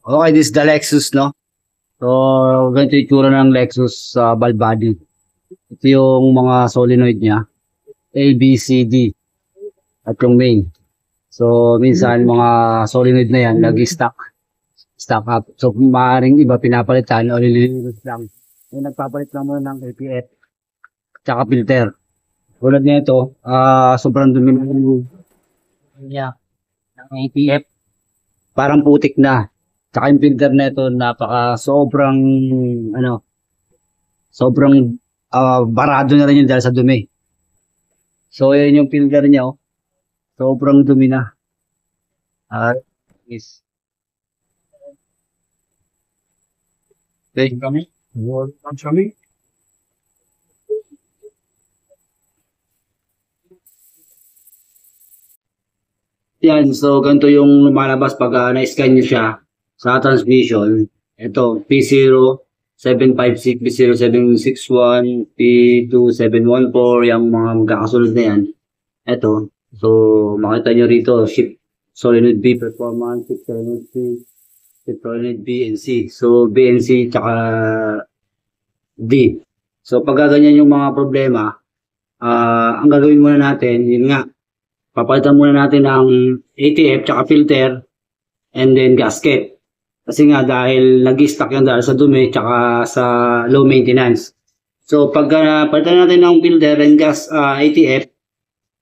Okay, this is the Lexus, no? So, ganito yung itsura ng Lexus sa valve body. Ito yung mga solenoid niya. A, B, C, D. At yung main. So, minsan mga solenoid na yan, nag-stack. Stack up. So, maaaring iba pinapalitan o nililinis lang. Yung nagpapalit lang muna ng APF. Tsaka filter. Tulad nito, sobrang dumi niya ng APF. Parang putik na. Tsaka yung filter nito, sobrang, sobrang barado na rin yun dahil sa dumi. So, yun yung filter niya, oh. Sobrang dumi na. Is. Okay. Kami? Kami? Yan, so ganito yung lumalabas pag na-scan nyo siya sa transmission. Ito, P0, 756, P0761, P2714, yung mga magkakasunod na yan. Ito, so makita nyo rito, shift solenoid B performance, shift solenoid C, shift solenoid B and C. So B and C tsaka D. So pag ganyan yung mga problema, ang gagawin muna natin, yun nga, papalitan muna natin ng ATF tsaka filter and then gasket. Kasi nga dahil nag-stuck yan dahil sa dumi tsaka sa low maintenance. So pag palitan natin ng filter and ATF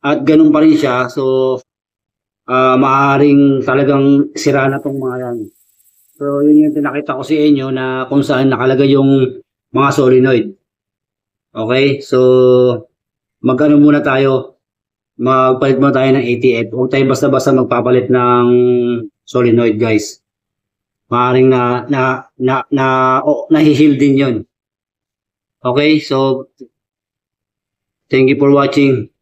at ganun pa rin siya, so maaaring talagang sira na tong mga yan. So yun yung pinakita ko sa inyo na kung saan nakalagay yung mga solenoid. Okay, so magano muna tayo, magpalit muna tayo ng ATF. Huwag tayo basta-basta magpapalit ng solenoid, guys. Maaaring nahihil din yun. Okay, so thank you for watching.